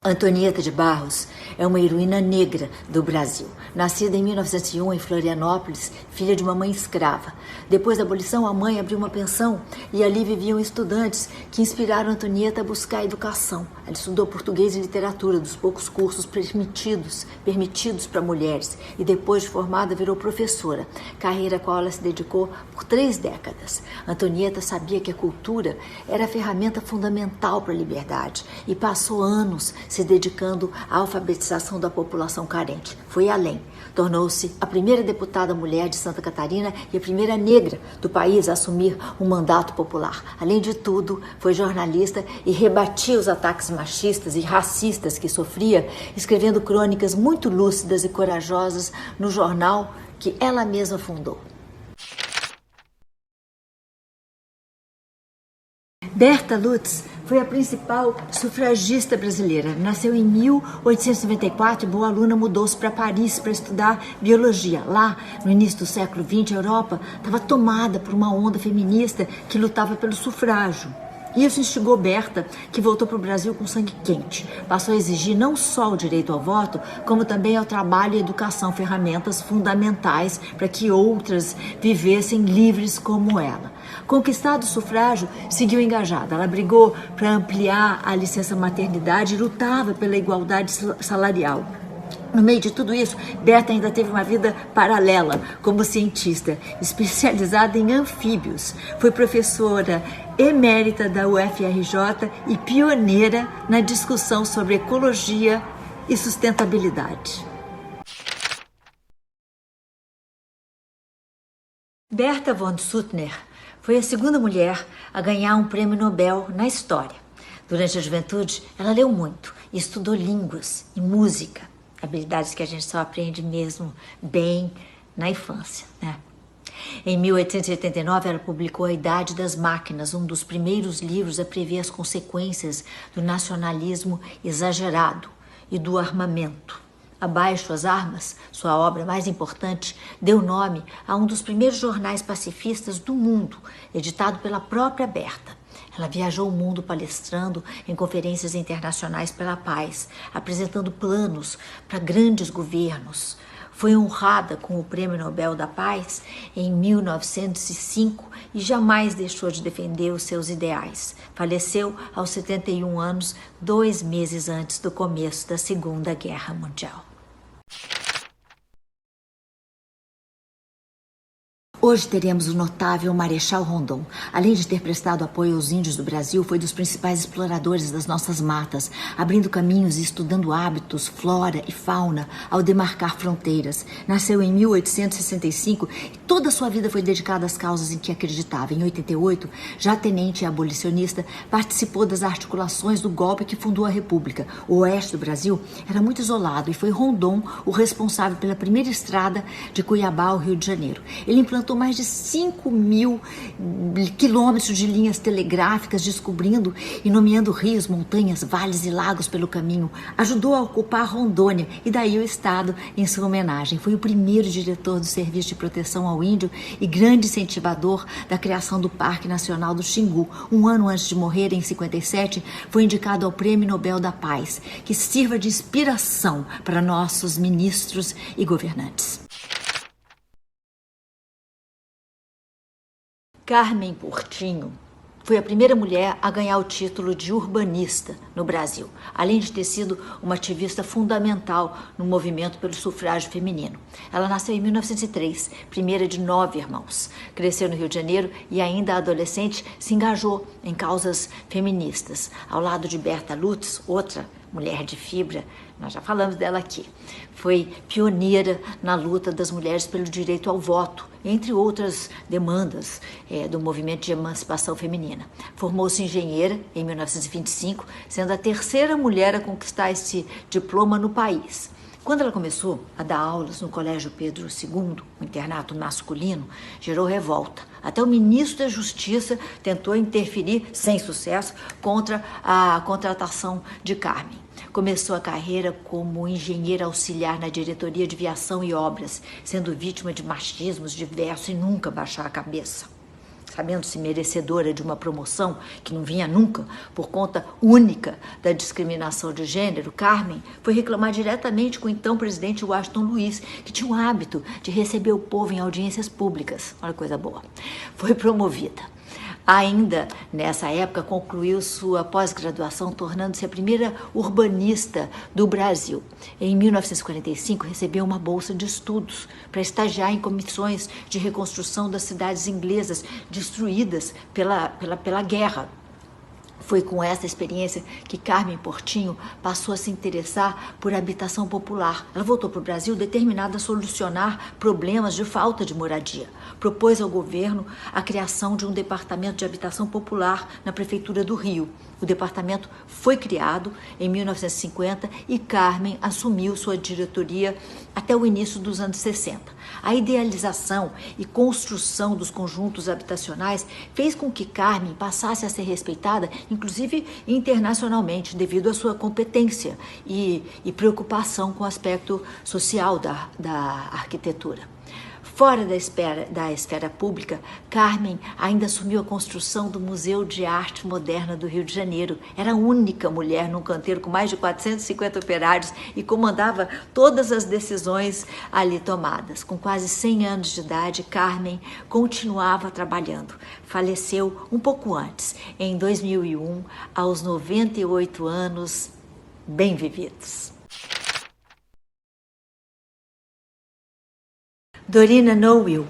Antonieta de Barros é uma heroína negra do Brasil. Nascida em 1901 em Florianópolis, filha de uma mãe escrava. Depois da abolição, a mãe abriu uma pensão e ali viviam estudantes que inspiraram Antonieta a buscar a educação. Ela estudou português e literatura, dos poucos cursos permitidos para mulheres, e depois de formada virou professora, carreira a qual ela se dedicou por 3 décadas. Antonieta sabia que a cultura era a ferramenta fundamental para a liberdade e passou anos se dedicando à alfabetização da população carente. Foi além. Tornou-se a primeira deputada mulher de Santa Catarina e a primeira negra do país a assumir um mandato popular. Além de tudo, foi jornalista e rebatia os ataques machistas e racistas que sofria, escrevendo crônicas muito lúcidas e corajosas no jornal que ela mesma fundou. Berta Lutz foi a principal sufragista brasileira. Nasceu em 1894 e boa aluna mudou-se para Paris para estudar biologia. Lá, no início do século XX, a Europa estava tomada por uma onda feminista que lutava pelo sufrágio. Isso instigou Berta, que voltou para o Brasil com sangue quente. Passou a exigir não só o direito ao voto, como também ao trabalho e educação, ferramentas fundamentais para que outras vivessem livres como ela. Conquistado o sufrágio, seguiu engajada. Ela brigou para ampliar a licença maternidade e lutava pela igualdade salarial. No meio de tudo isso, Berta ainda teve uma vida paralela como cientista, especializada em anfíbios. Foi professora emérita da UFRJ e pioneira na discussão sobre ecologia e sustentabilidade. Berta von Suttner foi a segunda mulher a ganhar um prêmio Nobel na história. Durante a juventude, ela leu muito e estudou línguas e música, habilidades que a gente só aprende mesmo bem na infância, né? Em 1889, ela publicou A Idade das Máquinas, um dos primeiros livros a prever as consequências do nacionalismo exagerado e do armamento. Abaixo as Armas, sua obra mais importante, deu nome a um dos primeiros jornais pacifistas do mundo, editado pela própria Berta. Ela viajou o mundo palestrando em conferências internacionais pela paz, apresentando planos para grandes governos. Foi honrada com o Prêmio Nobel da Paz em 1905 e jamais deixou de defender os seus ideais. Faleceu aos 71 anos, 2 meses antes do começo da Segunda Guerra Mundial. Hoje teremos o notável Marechal Rondon. Além de ter prestado apoio aos índios do Brasil, foi dos principais exploradores das nossas matas, abrindo caminhos e estudando hábitos, flora e fauna ao demarcar fronteiras. Nasceu em 1865 e toda a sua vida foi dedicada às causas em que acreditava. Em 88, já tenente e abolicionista, participou das articulações do golpe que fundou a República. O oeste do Brasil era muito isolado e foi Rondon o responsável pela primeira estrada de Cuiabá ao Rio de Janeiro. Ele implantou mais de 5.000 quilômetros de linhas telegráficas, descobrindo e nomeando rios, montanhas, vales e lagos pelo caminho. Ajudou a ocupar Rondônia e daí o estado em sua homenagem. Foi o primeiro diretor do Serviço de Proteção ao Índio e grande incentivador da criação do Parque Nacional do Xingu. Um ano antes de morrer, em 57, foi indicado ao Prêmio Nobel da Paz, que sirva de inspiração para nossos ministros e governantes. Carmen Portinho foi a primeira mulher a ganhar o título de urbanista no Brasil, além de ter sido uma ativista fundamental no movimento pelo sufrágio feminino. Ela nasceu em 1903, primeira de 9 irmãos. Cresceu no Rio de Janeiro e, ainda adolescente, se engajou em causas feministas. Ao lado de Berta Lutz, outra mulher de fibra, nós já falamos dela aqui. Foi pioneira na luta das mulheres pelo direito ao voto, entre outras demandas do movimento de emancipação feminina. Formou-se engenheira em 1925, sendo a terceira mulher a conquistar esse diploma no país. Quando ela começou a dar aulas no Colégio Pedro II, um internato masculino, gerou revolta. Até o ministro da Justiça tentou interferir, sem sucesso, contra a contratação de Carmen. Começou a carreira como engenheira auxiliar na diretoria de viação e obras, sendo vítima de machismos diversos e nunca baixar a cabeça. Sabendo-se merecedora de uma promoção que não vinha nunca por conta única da discriminação de gênero, Carmen foi reclamar diretamente com o então presidente Washington Luiz, que tinha o hábito de receber o povo em audiências públicas. Olha que coisa boa. Foi promovida. Ainda nessa época concluiu sua pós-graduação, tornando-se a primeira urbanista do Brasil. Em 1945 recebeu uma bolsa de estudos para estagiar em comissões de reconstrução das cidades inglesas destruídas pela guerra. Foi com essa experiência que Carmen Portinho passou a se interessar por habitação popular. Ela voltou para o Brasil determinada a solucionar problemas de falta de moradia. Propôs ao governo a criação de um departamento de habitação popular na Prefeitura do Rio. O departamento foi criado em 1950 e Carmen assumiu sua diretoria até o início dos anos 60. A idealização e construção dos conjuntos habitacionais fez com que Carmen passasse a ser respeitada, inclusive internacionalmente, devido à sua competência e preocupação com o aspecto social da arquitetura. Fora da esfera pública, Carmen ainda assumiu a construção do Museu de Arte Moderna do Rio de Janeiro. Era a única mulher num canteiro com mais de 450 operários e comandava todas as decisões ali tomadas. Com quase 100 anos de idade, Carmen continuava trabalhando. Faleceu um pouco antes, em 2001, aos 98 anos, bem vividos. Dorina Norwell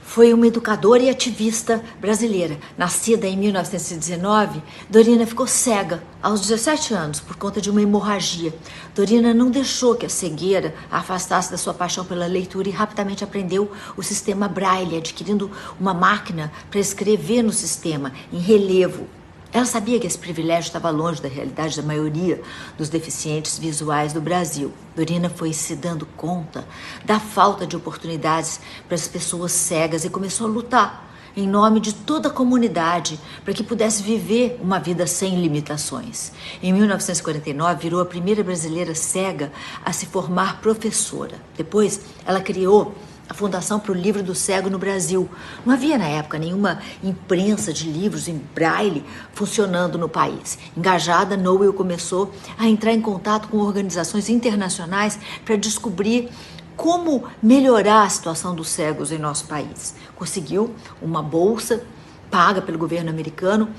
foi uma educadora e ativista brasileira. Nascida em 1919, Dorina ficou cega aos 17 anos por conta de uma hemorragia. Dorina não deixou que a cegueira a afastasse da sua paixão pela leitura e rapidamente aprendeu o sistema Braille, adquirindo uma máquina para escrever no sistema, em relevo. Ela sabia que esse privilégio estava longe da realidade da maioria dos deficientes visuais do Brasil. Dorina foi se dando conta da falta de oportunidades para as pessoas cegas e começou a lutar em nome de toda a comunidade para que pudesse viver uma vida sem limitações. Em 1949, virou a primeira brasileira cega a se formar professora. Depois, ela criou a Fundação para o Livro do Cego no Brasil. Não havia na época nenhuma imprensa de livros em braille funcionando no país. Engajada, Norwell começou a entrar em contato com organizações internacionais para descobrir como melhorar a situação dos cegos em nosso país. Conseguiu uma bolsa paga pelo governo americano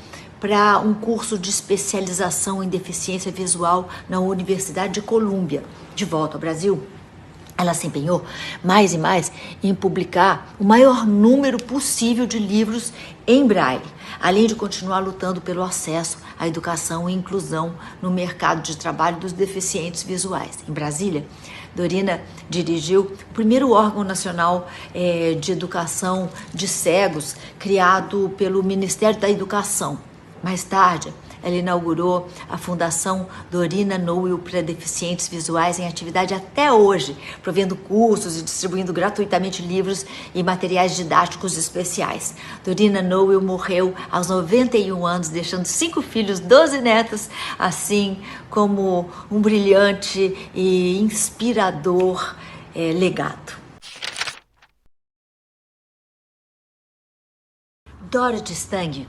para um curso de especialização em deficiência visual na Universidade de Colômbia. De volta ao Brasil, ela se empenhou mais e mais em publicar o maior número possível de livros em braille, além de continuar lutando pelo acesso à educação e inclusão no mercado de trabalho dos deficientes visuais. Em Brasília, Dorina dirigiu o primeiro órgão nacional de educação de cegos, criado pelo Ministério da Educação. Mais tarde, ela inaugurou a Fundação Dorina Norwell para Deficientes Visuais em atividade até hoje, provendo cursos e distribuindo gratuitamente livros e materiais didáticos especiais. Dorina Norwell morreu aos 91 anos, deixando 5 filhos, 12 netos, assim como um brilhante e inspirador legado. Dorothy Stang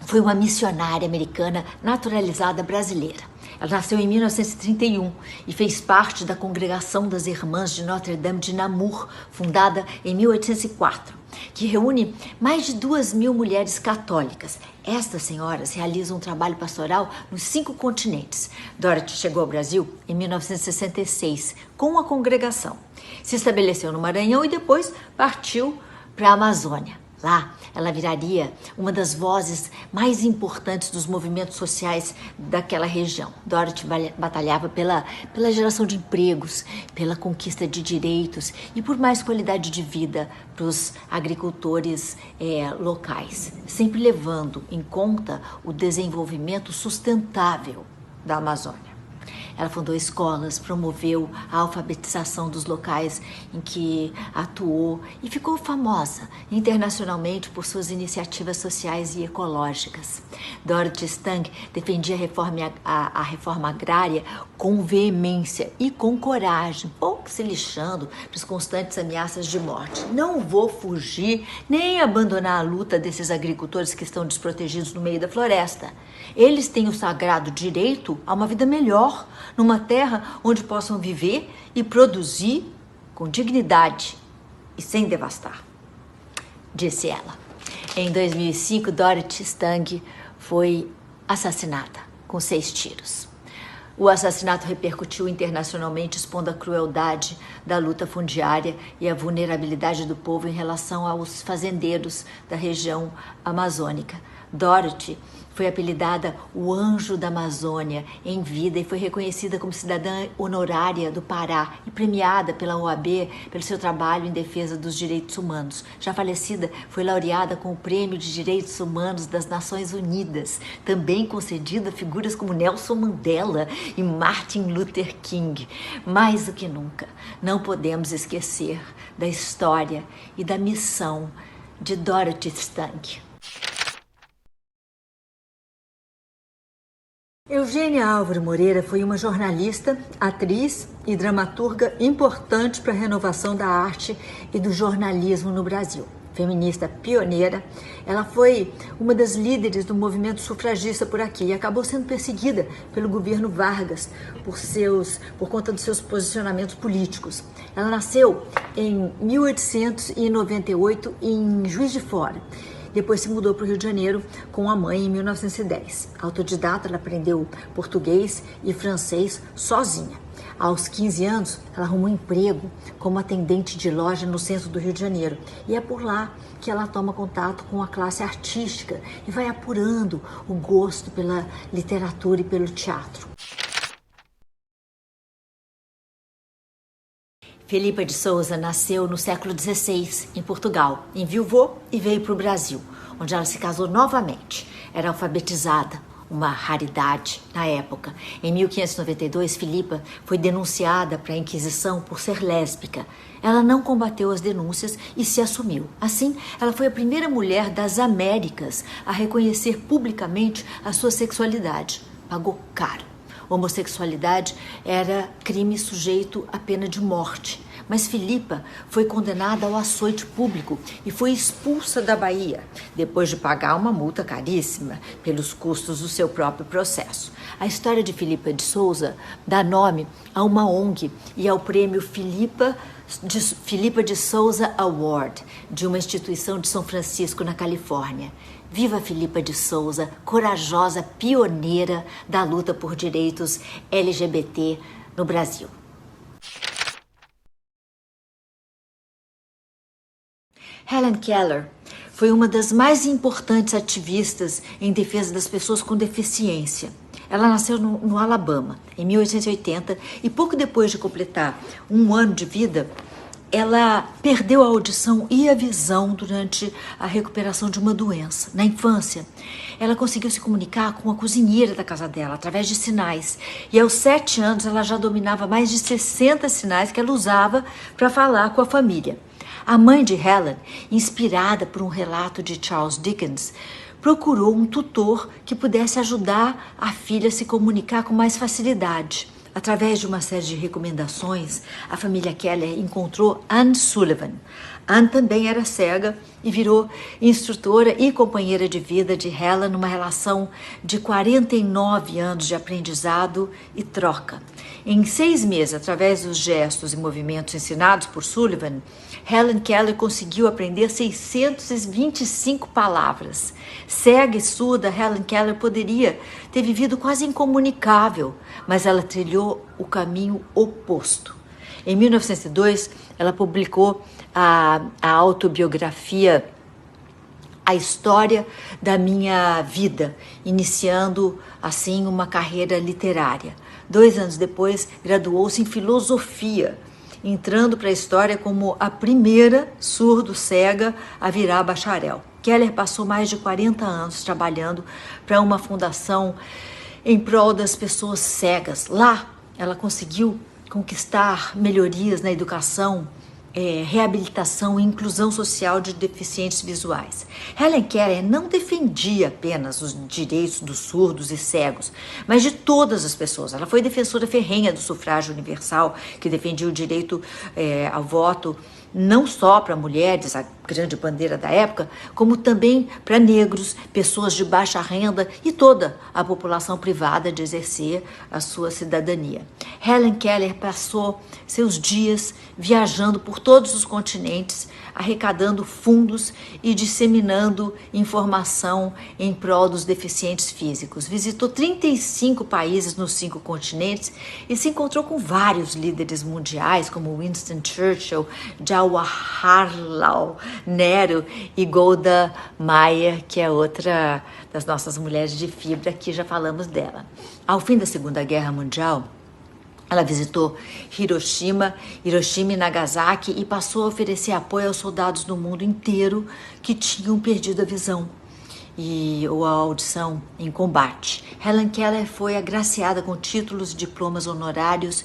foi uma missionária americana naturalizada brasileira. Ela nasceu em 1931 e fez parte da Congregação das Irmãs de Notre-Dame de Namur, fundada em 1804, que reúne mais de 2.000 mulheres católicas. Estas senhoras realizam um trabalho pastoral nos 5 continentes. Dorothy chegou ao Brasil em 1966 com a congregação. Se estabeleceu no Maranhão e depois partiu para a Amazônia. Lá, ela viraria uma das vozes mais importantes dos movimentos sociais daquela região. Dorothy batalhava pela geração de empregos, pela conquista de direitos e por mais qualidade de vida para os agricultores locais, sempre levando em conta o desenvolvimento sustentável da Amazônia. Ela fundou escolas, promoveu a alfabetização dos locais em que atuou e ficou famosa internacionalmente por suas iniciativas sociais e ecológicas. Dorothy Stang defendia a reforma agrária com veemência e com coragem, pouco se lixando para as constantes ameaças de morte. Não vou fugir nem abandonar a luta desses agricultores que estão desprotegidos no meio da floresta. Eles têm o sagrado direito a uma vida melhor, numa terra onde possam viver e produzir com dignidade e sem devastar, disse ela. Em 2005, Dorothy Stang foi assassinada com 6 tiros. O assassinato repercutiu internacionalmente, expondo a crueldade da luta fundiária e a vulnerabilidade do povo em relação aos fazendeiros da região amazônica. Dorothy foi apelidada o Anjo da Amazônia em vida e foi reconhecida como cidadã honorária do Pará e premiada pela OAB pelo seu trabalho em defesa dos direitos humanos. Já falecida, foi laureada com o Prêmio de Direitos Humanos das Nações Unidas, também concedido a figuras como Nelson Mandela e Martin Luther King. Mais do que nunca, não podemos esquecer da história e da missão de Dorothy Stang. Eugênia Álvaro Moreira foi uma jornalista, atriz e dramaturga importante para a renovação da arte e do jornalismo no Brasil. Feminista pioneira, ela foi uma das líderes do movimento sufragista por aqui e acabou sendo perseguida pelo governo Vargas por conta dos seus posicionamentos políticos. Ela nasceu em 1898 em Juiz de Fora. Depois se mudou para o Rio de Janeiro com a mãe em 1910. Autodidata, ela aprendeu português e francês sozinha. Aos 15 anos, ela arrumou um emprego como atendente de loja no centro do Rio de Janeiro. E é por lá que ela toma contato com a classe artística e vai apurando o gosto pela literatura e pelo teatro. Filipa de Souza nasceu no século XVI, em Portugal, enviuvou e veio para o Brasil, onde ela se casou novamente. Era alfabetizada, uma raridade na época. Em 1592, Filipa foi denunciada para a Inquisição por ser lésbica. Ela não combateu as denúncias e se assumiu. Assim, ela foi a primeira mulher das Américas a reconhecer publicamente a sua sexualidade. Pagou caro. Homossexualidade era crime sujeito à pena de morte. Mas Filipa foi condenada ao açoite público e foi expulsa da Bahia, depois de pagar uma multa caríssima pelos custos do seu próprio processo. A história de Filipa de Souza dá nome a uma ONG e ao prêmio Filipa de Souza Award, de uma instituição de São Francisco, na Califórnia. Viva Filipa de Souza, corajosa pioneira da luta por direitos LGBT no Brasil. Helen Keller foi uma das mais importantes ativistas em defesa das pessoas com deficiência. Ela nasceu no Alabama, em 1880, e pouco depois de completar 1 ano de vida, ela perdeu a audição e a visão durante a recuperação de uma doença. Na infância, ela conseguiu se comunicar com a cozinheira da casa dela, através de sinais. E aos 7 anos, ela já dominava mais de 60 sinais que ela usava para falar com a família. A mãe de Helen, inspirada por um relato de Charles Dickens, procurou um tutor que pudesse ajudar a filha a se comunicar com mais facilidade. Através de uma série de recomendações, a família Keller encontrou Anne Sullivan. Anne também era cega e virou instrutora e companheira de vida de Helen numa relação de 49 anos de aprendizado e troca. Em 6 meses, através dos gestos e movimentos ensinados por Sullivan, Helen Keller conseguiu aprender 625 palavras. Cega e surda, Helen Keller poderia ter vivido quase incomunicável, mas ela trilhou o caminho oposto. Em 1902, ela publicou a autobiografia A História da Minha Vida, iniciando assim uma carreira literária. 2 anos depois, graduou-se em filosofia, entrando para a história como a primeira surdo-cega a virar bacharel. Keller passou mais de 40 anos trabalhando para uma fundação em prol das pessoas cegas. Lá, ela conseguiu conquistar melhorias na educação, reabilitação e inclusão social de deficientes visuais. Helen Keller não defendia apenas os direitos dos surdos e cegos, mas de todas as pessoas. Ela foi defensora ferrenha do sufrágio universal, que defendia o direito ao voto não só para mulheres, a grande bandeira da época, como também para negros, pessoas de baixa renda e toda a população privada de exercer a sua cidadania. Helen Keller passou seus dias viajando por todos os continentes, arrecadando fundos e disseminando informação em prol dos deficientes físicos. Visitou 35 países nos 5 continentes e se encontrou com vários líderes mundiais, como Winston Churchill, Jawaharlal Nehru e Golda Meir, que é outra das nossas mulheres de fibra, que já falamos dela. Ao fim da Segunda Guerra Mundial, ela visitou Hiroshima e Nagasaki e passou a oferecer apoio aos soldados do mundo inteiro que tinham perdido a visão ou a audição em combate. Helen Keller foi agraciada com títulos e diplomas honorários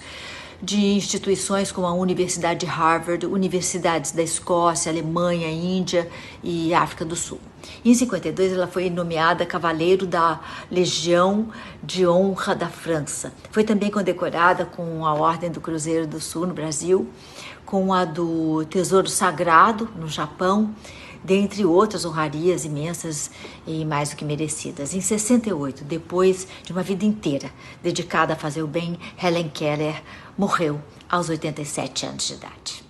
de instituições como a Universidade de Harvard, universidades da Escócia, Alemanha, Índia e África do Sul. Em 52, ela foi nomeada Cavaleiro da Legião de Honra da França. Foi também condecorada com a Ordem do Cruzeiro do Sul, no Brasil, com a do Tesouro Sagrado, no Japão, dentre outras honrarias imensas e mais do que merecidas. Em 68, depois de uma vida inteira dedicada a fazer o bem, Helen Keller morreu aos 87 anos de idade.